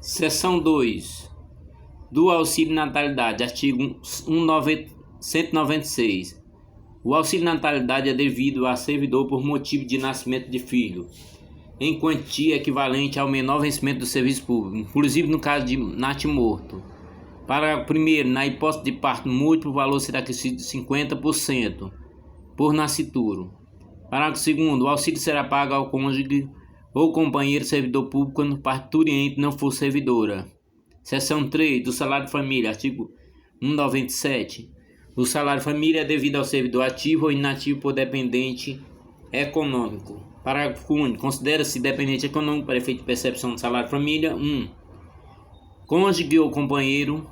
Seção 2. Do auxílio natalidade, artigo 196. O auxílio natalidade é devido a servidor por motivo de nascimento de filho, em quantia equivalente ao menor vencimento do serviço público, inclusive no caso de natimorto. Parágrafo 1º. Na hipótese de parto múltiplo, o valor será acrescido de 50% por nascituro. Parágrafo 2º. O auxílio será pago ao cônjuge ou companheiro servidor público quando parturiente não for servidora. Seção 3. Do salário família, artigo 197. O salário família é devido ao servidor ativo ou inativo por dependente econômico. Parágrafo único. Considera-se dependente econômico para efeito de percepção do salário família 1. Cônjuge ou companheiro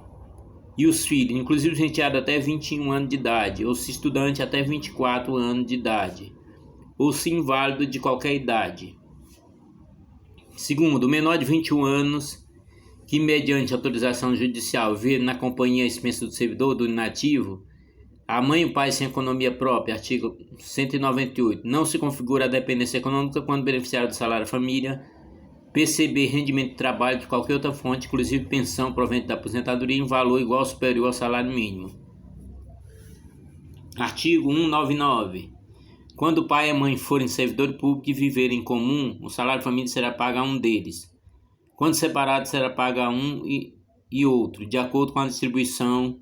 e os filhos, inclusive se enteado até 21 anos de idade, ou se estudante até 24 anos de idade, ou se inválido de qualquer idade. Segundo, o menor de 21 anos que, mediante autorização judicial, vive na companhia à expensa do servidor do inativo, a mãe e o pai sem economia própria, artigo 198, não se configura a dependência econômica quando beneficiário do salário família perceber rendimento de trabalho de qualquer outra fonte, inclusive pensão, provento da aposentadoria, em valor igual ou superior ao salário mínimo. Artigo 199. Quando o pai e a mãe forem servidores públicos e viverem em comum, o salário família será pago a um deles. Quando separado, será pago a um e outro, de acordo com a distribuição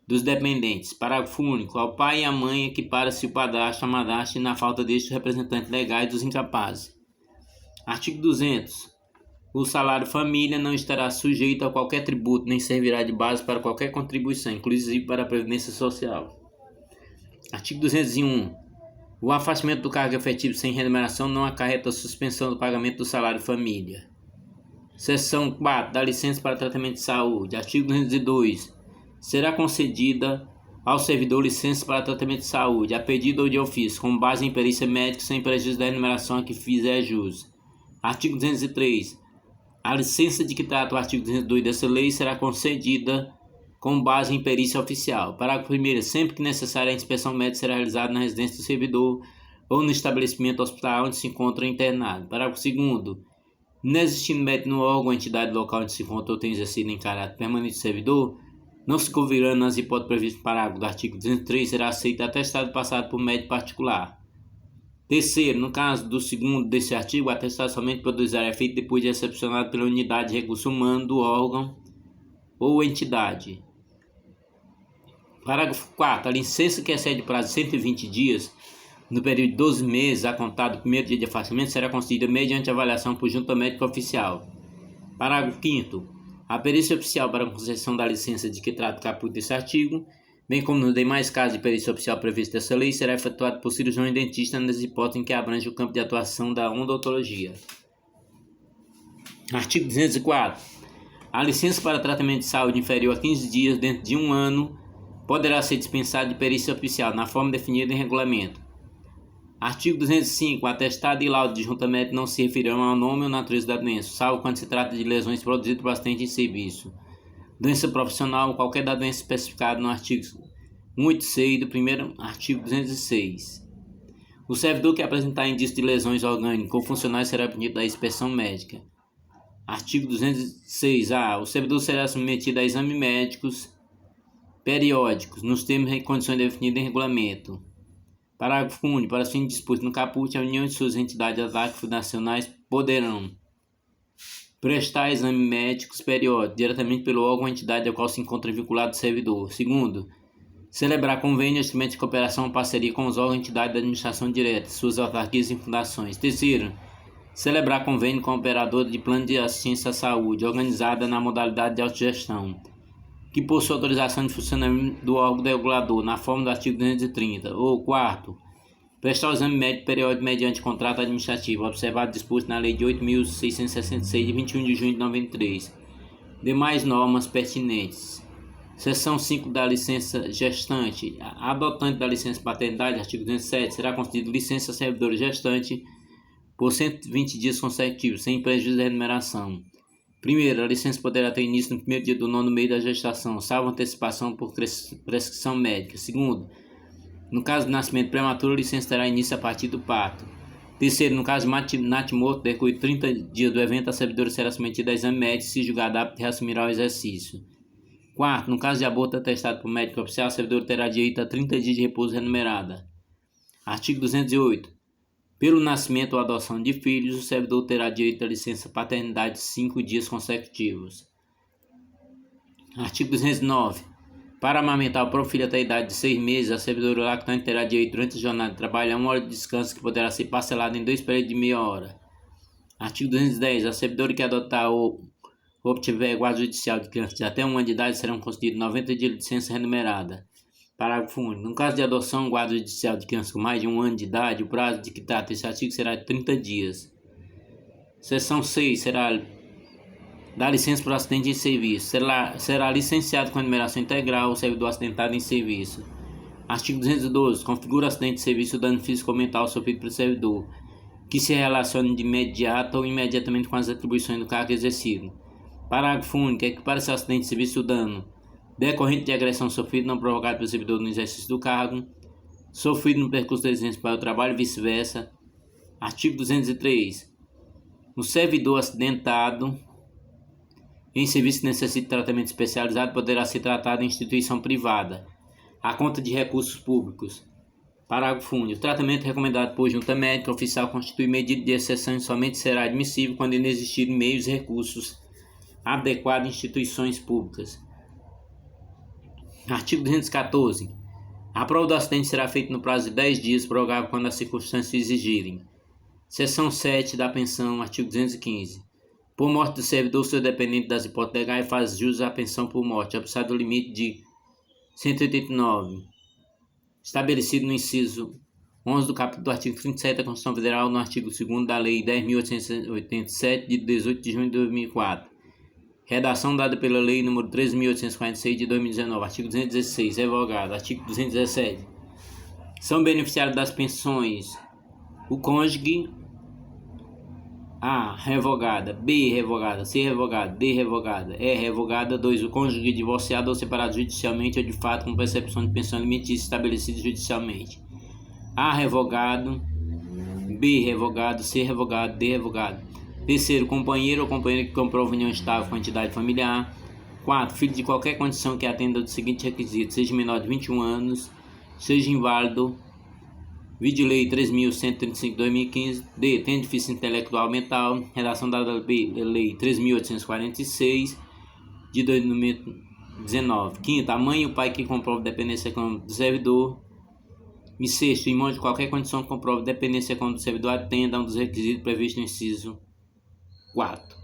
dos dependentes. Parágrafo único. Ao pai e à mãe equipara-se o padrasto, a madrasta e, na falta destes, representantes legais dos incapazes. Artigo 200. O salário família não estará sujeito a qualquer tributo, nem servirá de base para qualquer contribuição, inclusive para a Previdência Social. Artigo 201. O afastamento do cargo efetivo sem remuneração não acarreta a suspensão do pagamento do salário família. Seção 4. Da licença para tratamento de saúde. Artigo 202. Será concedida ao servidor licença para tratamento de saúde, a pedido ou de ofício, com base em perícia médica, sem prejuízo da remuneração a que fizer jus. Artigo 203. A licença de que trata o artigo 202 dessa lei será concedida com base em perícia oficial. Parágrafo 1º. Sempre que necessária, a inspeção médica será realizada na residência do servidor ou no estabelecimento hospitalar onde se encontra internado. Parágrafo 2º. Não existindo médico no órgão ou entidade local onde se encontra ou tem exercido em caráter permanente de servidor, não se considerando nas hipóteses previstas no parágrafo do artigo 203, será aceito atestado passado por médico particular. Terceiro, no caso do segundo desse artigo, o atestado somente produzirá efeito depois de recepcionado pela unidade de recurso humano do órgão ou entidade. Parágrafo 4. A licença que excede o prazo de 120 dias, no período de 12 meses, a contar do primeiro dia de afastamento, será concedida mediante avaliação por junta médica oficial. Parágrafo 5º. A perícia oficial para a concessão da licença de que trata o caput desse artigo, bem como nos demais casos de perícia oficial previsto dessa lei, será efetuado por cirurgião e dentista nas hipóteses em que abrange o campo de atuação da odontologia. Artigo 204. A licença para tratamento de saúde inferior a 15 dias dentro de um ano poderá ser dispensada de perícia oficial, na forma definida em regulamento. Artigo 205. O atestado e laudo de junta médica não se referirão ao nome ou natureza da doença, salvo quando se trata de lesões produzidas por acidente em serviço, doença profissional ou qualquer da doença especificada no artigo 186 do primeiro artigo 206. O servidor que apresentar indício de lesões orgânicas ou funcionais será punido da inspeção médica. Artigo 206-A. O servidor será submetido a exames médicos periódicos, nos termos e condições definidas em regulamento. Parágrafo único. Para fins dispostos no caput, a União e suas entidades autárquicas nacionais poderão prestar exames médicos periódicos diretamente pelo órgão ou entidade ao qual se encontra vinculado o servidor. Segundo, celebrar convênio, instrumentos de cooperação ou parceria com os órgãos e entidades da administração direta, suas autarquias e fundações. Terceiro, celebrar convênio com a operadora de plano de assistência à saúde, organizada na modalidade de autogestão, que possui autorização de funcionamento do órgão regulador, na forma do artigo 230. Ou, quarto, prestar o exame médico periódico mediante contrato administrativo, observado disposto na Lei de 8.666, de 21 de junho de 93. Demais normas pertinentes. Seção 5 da licença gestante. A adotante da licença paternidade, artigo 207, será concedida licença servidora gestante por 120 dias consecutivos, sem prejuízo da remuneração. Primeiro, a licença poderá ter início no primeiro dia do nono mês da gestação, salvo antecipação por prescrição médica. Segundo, no caso do nascimento prematuro, a licença terá início a partir do parto. Terceiro, no caso de natimorto, decorrido 30 dias do evento, a servidora será submetida a exame médico, se julgada apta, reassumirá o exercício. Quarto, no caso de aborto atestado por médico oficial, a servidora terá direito a 30 dias de repouso remunerada. Artigo 208. Pelo nascimento ou adoção de filhos, o servidor terá direito à licença paternidade de 5 dias consecutivos. Artigo 209. Para amamentar o próprio filho até a idade de 6 meses, a servidora lactante terá direito durante a jornada de trabalho a 1 hora de descanso que poderá ser parcelada em 2 períodos de meia hora. Artigo 210. A servidora que adotar ou obtiver guarda judicial de crianças de até 1 ano de idade serão concedidos 90 dias de licença remunerada. Parágrafo único. No caso de adoção ou guarda judicial de crianças com mais de 1 ano de idade, o prazo de que trata esse artigo será de 30 dias. Seção 6. Será da licença por acidente em serviço. Será licenciado com enumeração integral o servidor acidentado em serviço. Artigo 212. Configura acidente de serviço o dano físico ou mental sofrido pelo servidor, que se relacione de imediato ou imediatamente com as atribuições do cargo exercido. Parágrafo único. Equipara esse acidente de serviço o dano decorrente de agressão sofrida não provocada pelo servidor no exercício do cargo, sofrido no percurso da licença para o trabalho e vice-versa. Artigo 203. O servidor acidentado em serviço que necessite tratamento especializado poderá ser tratado em instituição privada, à conta de recursos públicos. Parágrafo único. O tratamento recomendado por junta médica oficial constitui medida de exceção e somente será admissível quando inexistirem meios e recursos adequados em instituições públicas. Artigo 214. A prova do acidente será feita no prazo de 10 dias, prorrogável quando as circunstâncias exigirem. Seção 7 da pensão, artigo 215. Por morte do servidor, seu dependente das hipóteses legais faz jus à pensão por morte, apesar do limite de 189, estabelecido no inciso 11 do capítulo do artigo 37 da Constituição Federal, no artigo 2º da Lei 10.887, de 18 de junho de 2004. Redação dada pela Lei nº 13.846 de 2019, artigo 216, revogado. Artigo 217. São beneficiários das pensões o cônjuge A. Revogada. B. Revogada. C. Revogada. D. Revogada. E. Revogada. 2. O cônjuge divorciado ou separado judicialmente ou de fato com percepção de pensão alimentícia estabelecida judicialmente. A. Revogado. B. Revogado. C. Revogado. D. Revogado. Terceiro, companheiro ou companheira que comprova união estável com a entidade familiar. 4. Filho de qualquer condição que atenda aos seguintes requisitos: seja menor de 21 anos, seja inválido, vide Lei 3.135 de 2015. D. Tem deficiência intelectual mental. Redação dada pela Lei 3.846 de 2019. 5. A mãe e o pai que comprovam dependência econômica do servidor. E 6. Irmão de qualquer condição que comprove dependência econômica do servidor atenda a um dos requisitos previstos no inciso 4.